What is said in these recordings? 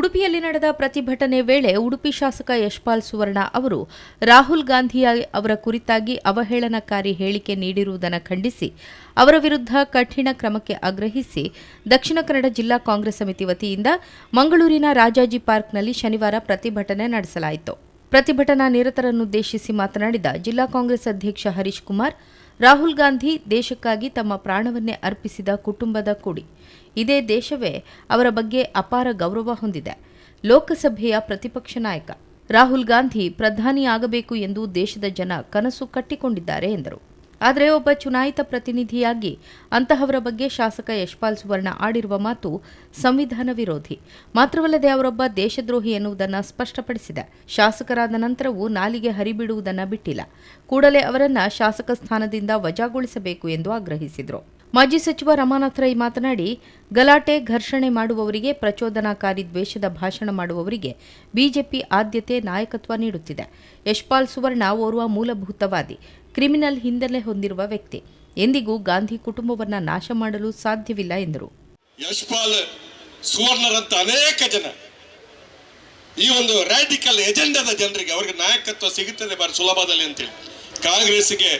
ಉಡುಪಿಯಲ್ಲಿ ನಡೆದ ಪ್ರತಿಭಟನೆ ವೇಳೆ ಉಡುಪಿ ಶಾಸಕ ಯಶ್ಪಾಲ್ ಸುವರ್ಣ ಅವರು ರಾಹುಲ್ ಗಾಂಧಿ ಅವರ ಕುರಿತಾಗಿ ಅವಹೇಳನಕಾರಿ ಹೇಳಿಕೆ ನೀಡಿರುವುದನ್ನು ಖಂಡಿಸಿ ಅವರ ವಿರುದ್ಧ ಕಠಿಣ ಕ್ರಮಕ್ಕೆ ಆಗ್ರಹಿಸಿ ದಕ್ಷಿಣ ಕನ್ನಡ ಜಿಲ್ಲಾ ಕಾಂಗ್ರೆಸ್ ಸಮಿತಿ ವತಿಯಿಂದ ಮಂಗಳೂರಿನ ರಾಜಾಜಿ ಪಾರ್ಕ್ನಲ್ಲಿ ಶನಿವಾರ ಪ್ರತಿಭಟನೆ ನಡೆಸಲಾಯಿತು. ಪ್ರತಿಭಟನಾ ನಿರತರನ್ನುದ್ದೇಶಿಸಿ ಮಾತನಾಡಿದ ಜಿಲ್ಲಾ ಕಾಂಗ್ರೆಸ್ ಅಧ್ಯಕ್ಷ ಹರೀಶ್ ಕುಮಾರ್, ರಾಹುಲ್ ಗಾಂಧಿ ದೇಶಕ್ಕಾಗಿ ತಮ್ಮ ಪ್ರಾಣವನ್ನೇ ಅರ್ಪಿಸಿದ ಕುಟುಂಬದ ಕುಡಿ. ಇದೇ ದೇಶವೇ ಅವರ ಬಗ್ಗೆ ಅಪಾರ ಗೌರವ ಹೊಂದಿದೆ. ಲೋಕಸಭೆಯ ಪ್ರತಿಪಕ್ಷ ನಾಯಕ ರಾಹುಲ್ ಗಾಂಧಿ ಪ್ರಧಾನಿಯಾಗಬೇಕು ಎಂದು ದೇಶದ ಜನ ಕನಸು ಕಟ್ಟಿಕೊಂಡಿದ್ದಾರೆ ಎಂದರು. ಆದರೆ ಒಬ್ಬ ಚುನಾಯಿತ ಪ್ರತಿನಿಧಿಯಾಗಿ ಅಂತಹವರ ಬಗ್ಗೆ ಶಾಸಕ ಯಶ್ಪಾಲ್ ಸುವರ್ಣ ಆಡಿರುವ ಮಾತು ಸಂವಿಧಾನ ವಿರೋಧಿ. ಮಾತ್ರವಲ್ಲದೆ ಅವರೊಬ್ಬ ದೇಶದ್ರೋಹಿ ಎನ್ನುವುದನ್ನು ಸ್ಪಷ್ಟಪಡಿಸಿದೆ. ಶಾಸಕರಾದ ನಂತರವೂ ನಾಲಿಗೆ ಹರಿಬಿಡುವುದನ್ನು ಬಿಟ್ಟಿಲ್ಲ. ಕೂಡಲೇ ಅವರನ್ನು ಶಾಸಕ ಸ್ಥಾನದಿಂದ ವಜಾಗೊಳಿಸಬೇಕು ಎಂದು ಆಗ್ರಹಿಸಿದರು. ಮಾಜಿ ಸಚಿವ ರಮಾನಾಥ್ ರೈ ಮಾತನಾಡಿ, ಗಲಾಟೆ, ಘರ್ಷಣೆ ಮಾಡುವವರಿಗೆ, ಪ್ರಚೋದನಾಕಾರಿ ದ್ವೇಷದ ಭಾಷಣ ಮಾಡುವವರಿಗೆ ಬಿಜೆಪಿ ಆದ್ಯತೆ, ನಾಯಕತ್ವ ನೀಡುತ್ತಿದೆ. ಯಶ್ಪಾಲ್ ಸುವರ್ಣ ಓರ್ವ ಮೂಲಭೂತವಾದಿ, ಕ್ರಿಮಿನಲ್ ಹಿನ್ನೆಲೆ ಹೊಂದಿರುವ ವ್ಯಕ್ತಿ. ಎಂದಿಗೂ ಗಾಂಧಿ ಕುಟುಂಬವನ್ನು ನಾಶ ಮಾಡಲು ಸಾಧ್ಯವಿಲ್ಲ ಎಂದರು. ಯಶ್ಪಾಲ್ ಸುವರ್ಣರಂತ ಅನೇಕ ಜನ ಈ ಒಂದು ರಾಡಿಕಲ್ ಎಜೆಂಡಾದ ಜನರಿಗೆ ಅವರಿಗೆ ನಾಯಕತ್ವ ಸಿಗುತ್ತದೆ ಬಾರಿ ಸುಲಭದಲ್ಲಿ ಅಂತೇಳಿ. ಕಾಂಗ್ರೆಸ್ಗೆ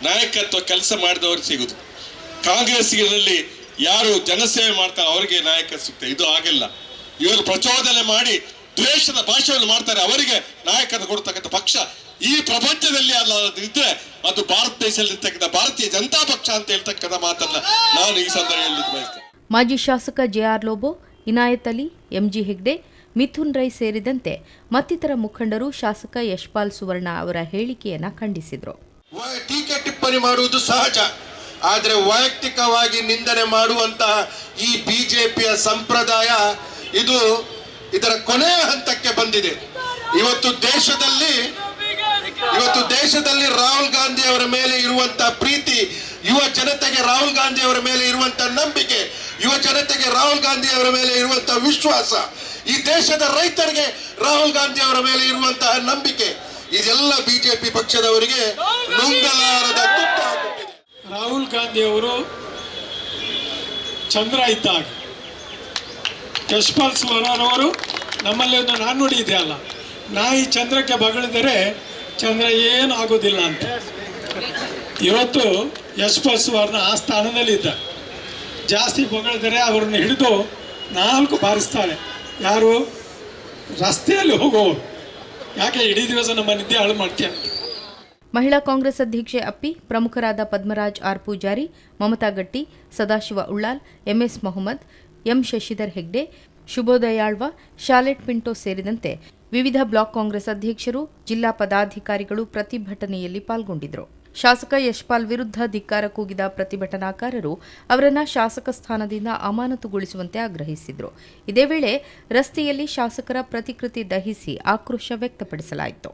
ನಾಯಕತ್ವ ಕೆಲಸ ಮಾಡಿದವರು ಸಿಗುದು, ಕಾಂಗ್ರೆಸ್ನಲ್ಲಿ ಯಾರು ಜನಸೇವೆ ಮಾಡ್ತಾರೆ ಅವರಿಗೆ ನಾಯಕತ್ವ ಸಿಗ್ತದೆ. ಇದು ಆಗಿಲ್ಲ. ಇವರು ಪ್ರಚೋದನೆ ಮಾಡಿ ದ್ವೇಷದ ಭಾಷೆಯನ್ನು ಮಾಡ್ತಾರೆ, ಅವರಿಗೆ ನಾಯಕತ್ವ ಕೊಡ್ತಕ್ಕಂಥ ಪಕ್ಷ ಈ ಪ್ರಪಂಚದಲ್ಲಿ ಇದ್ರೆ ಅದು ಭಾರತ ದೇಶದಲ್ಲಿರ್ತಕ್ಕಂಥ ಭಾರತೀಯ ಜನತಾ ಪಕ್ಷ ಅಂತ ಹೇಳ್ತಕ್ಕಂಥ ಮಾತನ್ನ ನಾನು ಈ ಸಂದರ್ಭದಲ್ಲಿ ಬಯಸ್ತೇನೆ. ಮಾಜಿ ಶಾಸಕ ಜೆಆರ್ ಲೋಬೋ, ಇನಾಯತ್ ಅಲಿ, ಎಂಜಿ ಹೆಗ್ಡೆ, ಮಿಥುನ್ ರೈ ಸೇರಿದಂತೆ ಮತ್ತಿತರ ಮುಖಂಡರು ಶಾಸಕ ಯಶ್ಪಾಲ್ ಸುವರ್ಣ ಅವರ ಹೇಳಿಕೆಯನ್ನ ಖಂಡಿಸಿದರು. ಟೀಕೆ ಟಿಪ್ಪಣಿ ಮಾಡುವುದು ಸಹಜ, ಆದರೆ ವೈಯಕ್ತಿಕವಾಗಿ ನಿಂದನೆ ಮಾಡುವಂತಹ ಈ ಬಿಜೆಪಿಯ ಸಂಪ್ರದಾಯ ಇದರ ಕೊನೆಯ ಹಂತಕ್ಕೆ ಬಂದಿದೆ. ಇವತ್ತು ದೇಶದಲ್ಲಿ ರಾಹುಲ್ ಗಾಂಧಿ ಅವರ ಮೇಲೆ ಇರುವಂತಹ ಪ್ರೀತಿ, ಯುವ ಜನತೆಗೆ ರಾಹುಲ್ ಗಾಂಧಿ ಅವರ ಮೇಲೆ ಇರುವಂತಹ ನಂಬಿಕೆ, ಯುವ ಜನತೆಗೆ ರಾಹುಲ್ ಗಾಂಧಿ ಅವರ ಮೇಲೆ ಇರುವಂತಹ ವಿಶ್ವಾಸ, ಈ ದೇಶದ ರೈತರಿಗೆ ರಾಹುಲ್ ಗಾಂಧಿ ಅವರ ಮೇಲೆ ಇರುವಂತಹ ನಂಬಿಕೆ, ಇದೆಲ್ಲ ಬಿಜೆಪಿ ಪಕ್ಷದವರಿಗೆ ನುಂಗಲಾರದ ತುತ್ತಾಗುತ್ತಿದೆ. ರಾಹುಲ್ ಗಾಂಧಿ ಅವರು ಚಂದ್ರ ಇದ್ದಾಗ, ಯಶ್ಪಾಲ್ ಸುವರ್ಣರವರು ನಮ್ಮಲ್ಲಿ ಒಂದು ನಾಣ್ಣುಡಿ ಇದೆಯಲ್ಲ, ನಾಯಿ ಚಂದ್ರಕ್ಕೆ ಬಗಳಿದರೆ ಚಂದ್ರ ಏನು ಆಗೋದಿಲ್ಲ ಅಂತ. ಇವತ್ತು ಯಶ್ಪಾಲ್ ಸುವರ್ಣ ಆ ಸ್ಥಾನದಲ್ಲಿದ್ದ, ಜಾಸ್ತಿ ಬಗಳಿದರೆ ಅವರನ್ನು ಹಿಡಿದು 4 ಬಾರಿಸ್ತಾರೆ. ಯಾರು? ರಸ್ತೆಯಲ್ಲಿ ಹೋಗುವವರು. ಯಾಕೆ ಇಡೀ ದಿವಸ ನಮ್ಮ ನಿದ್ದೆ ಹಾಳು ಮಾಡ್ತೀಯ? ಮಹಿಳಾ ಕಾಂಗ್ರೆಸ್ ಅಧ್ಯಕ್ಷೆ ಅಪ್ಪಿ, ಪ್ರಮುಖರಾದ Padmaraj R Poojari, Mamata Gatti, Sadashiva Ullal, MS Mohammed, M Shashidhar Hegde, Shubhodaya Alva, Shalet Pinto ಸೇರಿದಂತೆ ವಿವಿಧ ಬ್ಲಾಕ್ ಕಾಂಗ್ರೆಸ್ ಅಧ್ಯಕ್ಷರು, ಜಿಲ್ಲಾ ಪದಾಧಿಕಾರಿಗಳು ಪ್ರತಿಭಟನೆಯಲ್ಲಿ ಪಾಲ್ಗೊಂಡಿದ್ದರು. ಶಾಸಕ ಯಶ್ಪಾಲ್ ವಿರುದ್ಧ ಧಿಕ್ಕಾರ ಕೂಗಿದ ಪ್ರತಿಭಟನಾಕಾರರು ಅವರನ್ನು ಶಾಸಕ ಸ್ಥಾನದಿಂದ ಅಮಾನತುಗೊಳಿಸುವಂತೆ ಆಗ್ರಹಿಸಿದರು. ಇದೇ ವೇಳೆ ರಸ್ತೆಯಲ್ಲಿ ಶಾಸಕರ ಪ್ರತಿಕೃತಿ ದಹಿಸಿ ಆಕ್ರೋಶ ವ್ಯಕ್ತಪಡಿಸಲಾಯಿತು.